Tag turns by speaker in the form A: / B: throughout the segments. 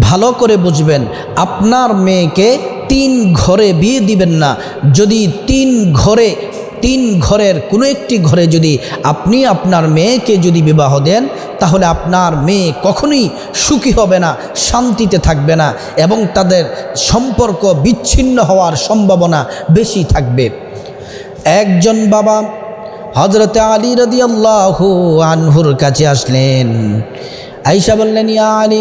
A: ভালো করে বুঝবেন, আপনার মেয়েকে 3 ঘরে বিয়ে দিবেন না। যদি 3 ঘরের কোনো একটি ঘরে যদি আপনি আপনার মেয়েকে যদি বিবাহ দেন, তাহলে আপনার মেয়ে কখনোই সুখী হবে না, শান্তিতে থাকবে না, এবং তাদের সম্পর্ক বিচ্ছিন্ন হওয়ার সম্ভাবনা বেশি থাকবে। একজন বাবা হযরতে আলী রাদিয়াল্লাহু আনহুর কাছে আসলেন। আয়েশা বললেন, ইয়া আলী,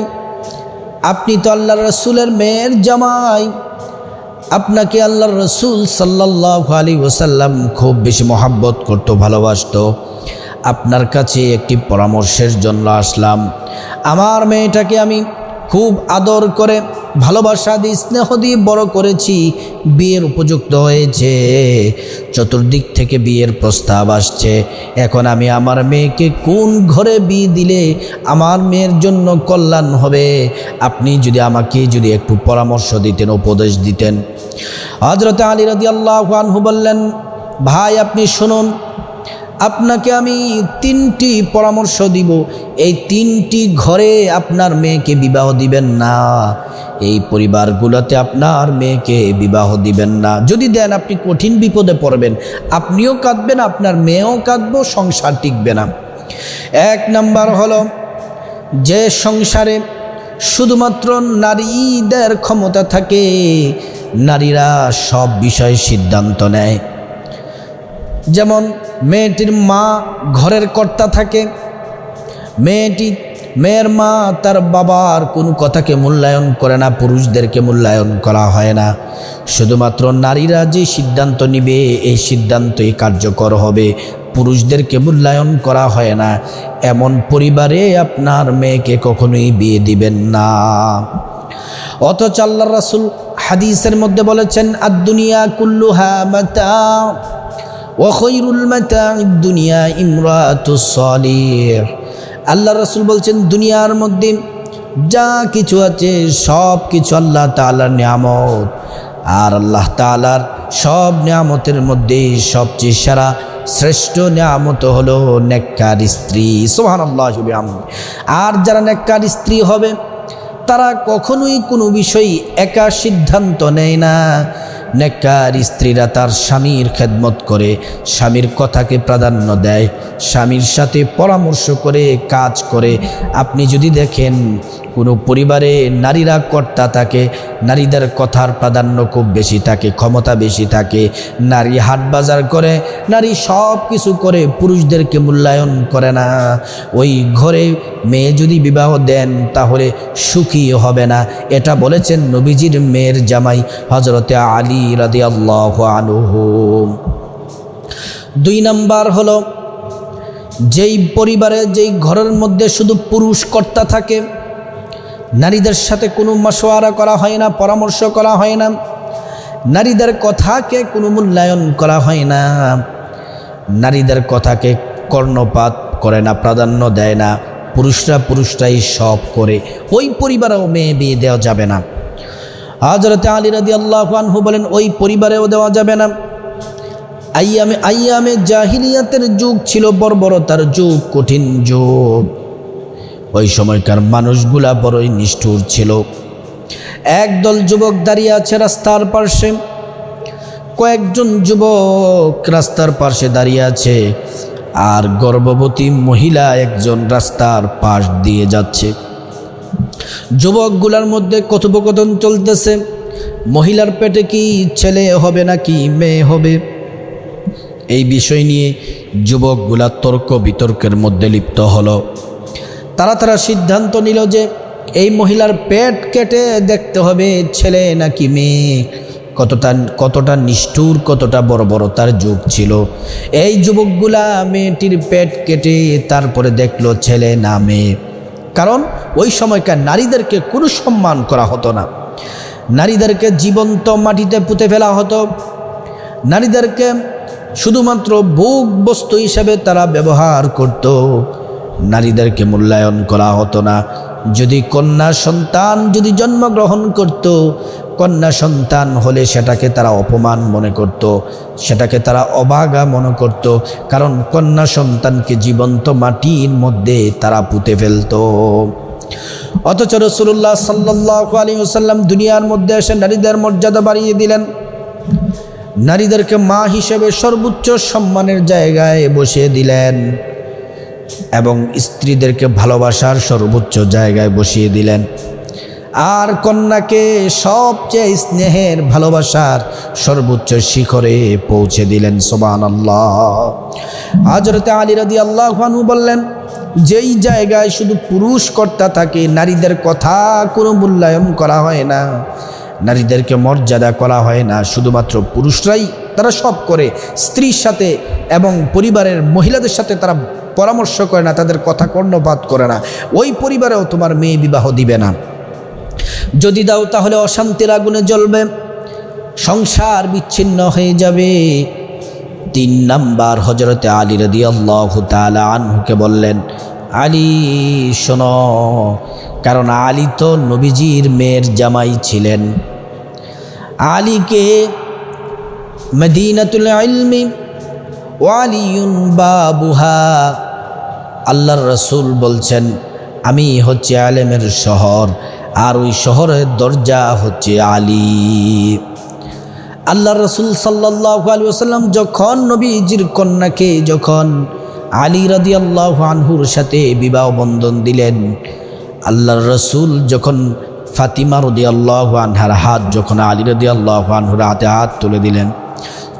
A: আপনি তো আল্লাহর রাসূলের মেয়ের জামাই, আপনাকে আল্লাহর রাসূল সাল্লাল্লাহু আলাইহি ওয়াসাল্লাম খুব বেশি মহব্বত করতো, ভালোবাসতো। আপনার কাছে একটি পরামর্শের জন্য আসলাম। আমার মেয়েটাকে আমি খুব আদর করে, ভালোবাসা দিয়ে, স্নেহ দিয়ে বড় করেছি, বিয়ের উপযুক্ত হয়েছে, চতুর্দিক থেকে বিয়ের প্রস্তাব আসছে। এখন আমি আমার মেয়েকে কোন ঘরে বিয়ে দিলে আমার মেয়ের জন্য কল্যাণ হবে, আপনি যদি আমাকে একটু পরামর্শ দিতেন, উপদেশ দিতেন। হযরত আলী রাদিয়াল্লাহু আনহু বললেন, ভাই আপনি শুনুন, আপনাকে আমি 3টি পরামর্শ দিব। এই 3টি ঘরে আপনার মেয়েকে বিবাহ দিবেন না, এই পরিবারগুলোতে আপনার মেয়েকে বিবাহ দিবেন না। যদি দেন আপনি কঠিন বিপদে পড়বেন, আপনিও কাঁদবেন, আপনার মেয়েও কাঁদবে, সংসার টিকবে না। 1 নাম্বার হলো, যে সংসারে শুধুমাত্র নারীদের ক্ষমতা থাকে, নারীরা সব বিষয়ে সিদ্ধান্ত নেয়। যেমন মেয়েটির মা ঘরের কর্তা থাকে, মেয়ের মা তার বাবার কোনো কথাকে মূল্যায়ন করে না, পুরুষদেরকে মূল্যায়ন করা হয় না। শুধুমাত্র নারীরা যে সিদ্ধান্ত নিবে, এই সিদ্ধান্তই কার্যকর হবে, পুরুষদেরকে মূল্যায়ন করা হয় না। এমন পরিবারে আপনার মেয়েকে কখনোই বিয়ে দিবেন না। অথচ আল্লাহর রাসূল হাদিসের মধ্যে বলেছেন, আদ-দুনিয়া কুল্লুহা মাতা ওয়া খায়রুল মাতা'id দুনিয়া ইমরাতুস সালিহ। আল্লাহ রাসূল বলছেন, দুনিয়ার মধ্যে যা কিছু আছে সব কিছু আল্লাহ তাআলার নিয়ামত, আর আল্লাহ তাআলার সব নিয়ামতের মধ্যে সবচেয়ে সেরা শ্রেষ্ঠ নিয়ামত হলো নেককার স্ত্রী। সুবহানাল্লাহ। আর যারা নেককার স্ত্রী হবে, তারা কখনোই কোনো বিষয় একা সিদ্ধান্ত নেয় না। নেককার স্ত্রীরা তার স্বামীর খেদমত করে, স্বামীর কথাকে প্রাধান্য দেয়, স্বামীর সাথে পরামর্শ করে কাজ করে। আপনি যদি দেখেন কোনো পরিবারে নারীরা কর্তা থাকে, নারীদের কথার প্রাধান্য খুব বেশি থাকে, ক্ষমতা বেশি থাকে, নারী হাট বাজার করে, নারী সব কিছু করে, পুরুষদেরকে মূল্যায়ন করে না, ওই ঘরে মেয়ে যদি বিবাহ দেন তাহলে সুখী হবে না। এটা বলেছেন নবীজির মেয়ের জামাই হযরতে আলী রাদিয়াল্লাহু আনহু। 2 নাম্বার হলো, যেই পরিবারে, যেই ঘরের মধ্যে শুধু পুরুষ কর্তা থাকে, নারীদের সাথে কোনো মাশওয়ারা করা হয় না, পরামর্শ করা হয় না, নারীদের কথাকে কোনো মূল্যায়ন করা হয় না, নারীদের কথাকে কর্ণপাত করে না, প্রাধান্য দেয় না, পুরুষরাই সব করে, ওই পরিবারেও মেয়ে বিয়ে দেওয়া যাবে না। হযরতে আলী রাদিয়াল্লাহু আনহু বলেন, ওই পরিবারেও দেওয়া যাবে না। আইয়ামে জাহিলিয়াতের যুগ ছিল, বর্বরতার যুগ, কঠিন যুগ। ওই সময়কার মানুষগুলা বড়ই নিষ্ঠুর ছিল। একদল যুবক দাঁড়িয়ে আছে রাস্তার পাশে, কয়েকজন যুবক রাস্তার পাশে দাঁড়িয়ে আছে, আর গর্ভবতী মহিলা একজন রাস্তার পাশ দিয়ে যাচ্ছে। যুবকগুলার মধ্যে কথোপকথন চলতেছে, মহিলার পেটে কি ছেলে হবে নাকি মেয়ে হবে, এই বিষয় নিয়ে যুবকগুলা তর্ক বিতর্কের মধ্যে লিপ্ত হলো। তারা সিদ্ধান্ত নিল যে এই মহিলার পেট কেটে দেখতে হবে ছেলে নাকি মেয়ে। কতটা নিষ্ঠুর, কতটা বর্বরতার যুগ ছিল। এই যুবকগুলা মেয়েটির পেট কেটে তারপরে দেখলো ছেলে না মেয়ে। কারণ ওই সময়কার নারীদেরকে কোনো সম্মান করা হতো না, নারীদেরকে জীবন্ত মাটিতে পুঁতে ফেলা হতো, নারীদেরকে শুধুমাত্র ভোগ বস্তু হিসেবে তারা ব্যবহার করত, নারীদেরকে মূল্যায়ন করা হতো না। যদি কন্যা সন্তান যদি জন্মগ্রহণ করত, কন্যা সন্তান হলে সেটাকে তারা অপমান মনে করত, সেটাকে তারা অভাগা মনে করত, কারণ কন্যা সন্তানকে জীবন্ত মাটির মধ্যে তারা পুঁতে ফেলত। অথচ রাসূলুল্লাহ সাল্লাল্লাহু আলাইহি ওয়াসাল্লাম দুনিয়ার মধ্যে এসে নারীদের মর্যাদা বাড়িয়ে দিলেন, নারীদেরকে মা হিসেবে সর্বোচ্চ সম্মানের জায়গায় বসিয়ে দিলেন এবং স্ত্রীদেরকে ভালোবাসার সর্বোচ্চ জায়গায় বসিয়ে দিলেন, আর কন্যাকে সবচেয়ে স্নেহের ভালোবাসার সর্বোচ্চ শিখরে পৌঁছে দিলেন। সুবহানাল্লাহ। হযরত আলী রাদিয়াল্লাহু আনহু বললেন, যেই জায়গায় শুধু পুরুষ কর্তা থাকে, নারীদের কথা কোনো মূল্যায়ন করা হয় না, নারীদেরকে মর্যাদা করা হয় না, শুধুমাত্র পুরুষরাই তারা সব করে, স্ত্রীর সাথে এবং পরিবারের মহিলাদের সাথে তারা পরামর্শ করে না, তাদের কথা কর্ণপাত করে না, ওই পরিবারেও তোমার মেয়ে বিবাহ দিবে না। যদি দাও তাহলে অশান্তির আগুনে জ্বলবে, সংসার বিচ্ছিন্ন হয়ে যাবে। 3 নাম্বার, হযরতে আলী রাদিয়াল্লাহু তাআলা আনহুকে বললেন, আলী শোনো, কারণ আলী তো নবীজির মেয়ের জামাই ছিলেন। আলীকে মদিনাতুল ইলমি ওয়া আলিয়ুন বাবুহা, আল্লাহর রাসূল বলছেন আমি হচ্ছে আলেমের শহর, আর ওই শহরের দরজা হচ্ছে আলী। আল্লাহর রাসূল সাল্লাল্লাহু আলাইহি ওয়াসাল্লাম যখন নবীজির কন্যাকে যখন আলী রাদিয়াল্লাহু আনহুর সাথে বিবাহ বন্ধন দিলেন, আল্লাহর রাসূল যখন ফাতিমা রাদিয়াল্লাহু আনহার হাত যখন আলী রাদিয়াল্লাহু আনহুর হাতে হাত তুলে দিলেন,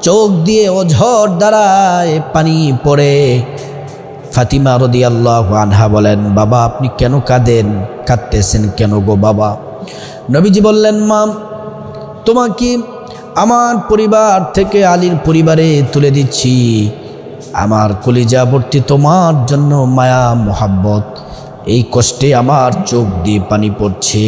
A: চোখ দিয়ে অঝর দ্বারায় পানি পড়ে। ফাতিমা রাদিয়াল্লাহু আনহা বলেন, বাবা আপনি কেন কাঁদেন, কাঁদতেছেন কেন গো বাবা? নবীজি বললেন, মা তোমাকে আমার পরিবার থেকে আলীর পরিবারে তুলে দিচ্ছি, আমার কলিজা ভর্তি তোমার জন্য মায়া মোহাব্বত, এই কষ্টে আমার চোখ দিয়ে পানি পড়ছে।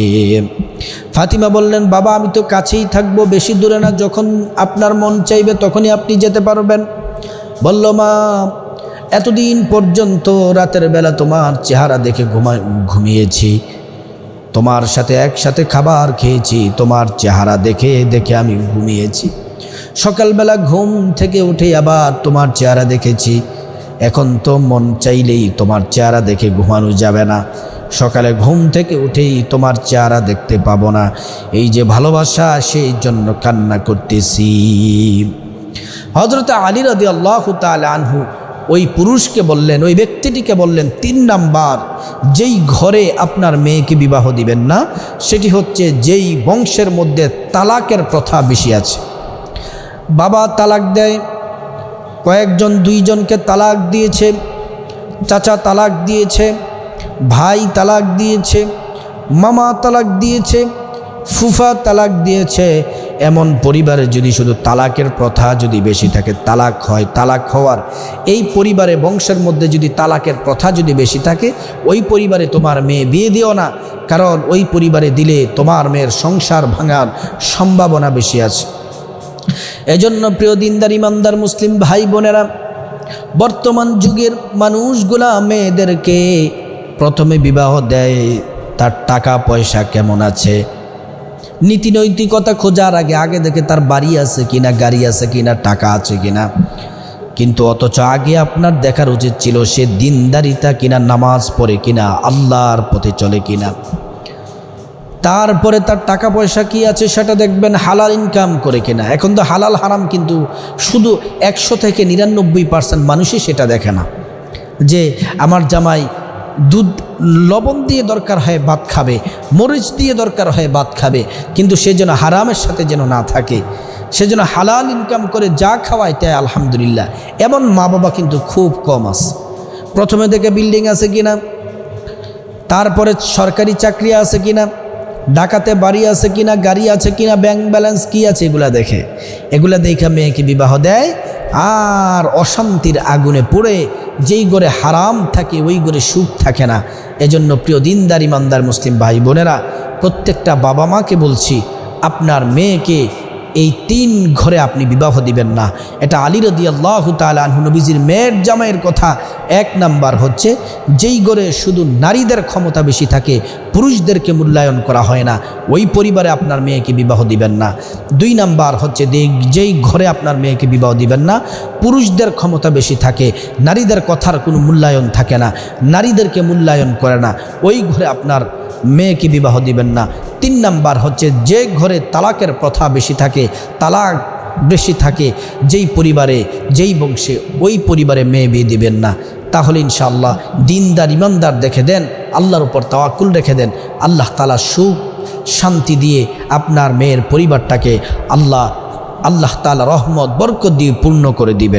A: ফাতিমা বললেন, বাবা আমি তো কাছেই থাকবো, বেশি দূরে না, যখন আপনার মন চাইবে তখনই আপনি যেতে পারবেন। বলল, মা এতদিন পর্যন্ত রাতের বেলা তোমার চেহারা দেখে ঘুমিয়েছি, তোমার সাথে একসাথে খাবার খেয়েছি, তোমার চেহারা দেখে দেখে আমি ঘুমিয়েছি, সকালবেলা ঘুম থেকে উঠে আবার তোমার চেহারা দেখেছি, এখন তো মন চাইলেই তোমার চেহারা দেখে ঘুমানো যাবে না, সকালে ঘুম থেকে উঠেই তোমার চেহারা দেখতে পাবো না, এই যে ভালোবাসা সেই জন্য কান্না করতেছি। হযরত আলী রাদিয়াল্লাহু তাআলা আনহু ওই পুরুষকে বললেন, ওই ব্যক্তিটিকে বললেন, 3 নাম্বার যেই ঘরে আপনার মেয়েকে বিবাহ দিবেন না সেটি হচ্ছে যেই বংশের মধ্যে তালাকের প্রথা বেশি আছে। বাবা তালাক দেয়, কয়েকজন 2 জনকে তালাক দিয়েছে, চাচা তালাক দিয়েছে, ভাই তালাক দিয়েছে, মামা তালাক দিয়েছে, ফুফা তালাক দিয়েছে, এমন পরিবারে যদি শুধু তালাকের প্রথা যদি বেশি থাকে, তালাক হয়, তালাক হওয়ার এই পরিবারে বংশের মধ্যে যদি তালাকের প্রথা যদি বেশি থাকে, ওই পরিবারে তোমার মেয়ে বিয়ে দিও না, কারণ ওই পরিবারে দিলে তোমার মেয়ের সংসার ভাঙার সম্ভাবনা বেশি আছে। এজন্য প্রিয় দিনদার ইমানদার মুসলিম ভাই বোনেরা, বর্তমান যুগের মানুষগুলা মেয়েদেরকে প্রথমে বিবাহ দেয় তার টাকা পয়সা কেমন আছে, নীতি নৈতিকতা খোঁজার আগে দেখে তার বাড়ি আছে কিনা, গাড়ি আছে কিনা, টাকা আছে কিনা, কিন্তু অথচ আগে আপনার দেখার উচিত ছিল সে দিনদারিতা কিনা, নামাজ পড়ে কিনা, আল্লাহর পথে চলে কিনা। তারপরে তার টাকা পয়সা কি আছে সেটা দেখবেন, হালাল ইনকাম করে কিনা। এখন তো হালাল হারাম কিন্তু শুধু 100 থেকে 99% মানুষই সেটা দেখে না, যে আমার জামাই দুধ লবণ দিয়ে দরকার হয় ভাত খাবে, মরিচ দিয়ে দরকার হয় ভাত খাবে, কিন্তু সে যেন হারামের সাথে যেন না থাকে, সে যেন হালাল ইনকাম করে যা খাওয়ায় তাই আলহামদুলিল্লাহ। এমন মা বাবা কিন্তু খুব কম আছে। প্রথমে দেখে বিল্ডিং আছে কিনা, তারপরে সরকারি চাকরি আছে কিনা, ঢাকাতে বাড়ি আছে কিনা, গাড়ি আছে কিনা, ব্যাংক ব্যালেন্স কি আছে, এগুলা দেখে, এগুলা দেখে মেয়েকে বিবাহ দেয়। আর অশান্তির আগুনে পড়ে যেই ঘরে হারাম থাকে ওই ঘরে সুখ থাকে না। এজন্য প্রিয় দিনদার ইমানদার মুসলিম ভাই বোনেরা, প্রত্যেকটা বাবা মাকে বলছি, আপনার মেয়েকে এই 3 ঘরে আপনি বিবাহ দিবেন না। এটা আলী রাদিয়াল্লাহু তাআলা আনহু নবীজির মেয়ের জামাইয়ের কথা। 1 নাম্বার হচ্ছে যেই ঘরে শুধু নারীদের ক্ষমতা বেশি থাকে, পুরুষদেরকে মূল্যায়ন করা হয় না, ওই পরিবারে আপনার মেয়েকে বিবাহ দিবেন না। 2 নাম্বার হচ্ছে যেই ঘরে আপনার মেয়েকে বিবাহ দিবেন না, পুরুষদের ক্ষমতা বেশি থাকে, নারীদের কথার কোনো মূল্যায়ন থাকে না, নারীদেরকে মূল্যায়ন করে না, ওই ঘরে আপনার মেয়েকে বিবাহ দিবেন না। 3 নাম্বার হচ্ছে যে ঘরে তালাকের প্রথা বেশি থাকে, তালাক বেশি থাকে, যেই পরিবারে যেই বংশে, ওই পরিবারে মেয়ে বিয়ে দিবেন না। তাহলে ইনশাআল্লাহ দিনদার ইমানদার দেখে দেন, আল্লাহর উপর তাওয়াক্কুল রেখে দেন, আল্লাহ তাআলা সুখ শান্তি দিয়ে আপনার মেয়ের পরিবারটাকে আল্লাহ তাআলা রহমত বরকত দিয়ে পূর্ণ করে দিবেন।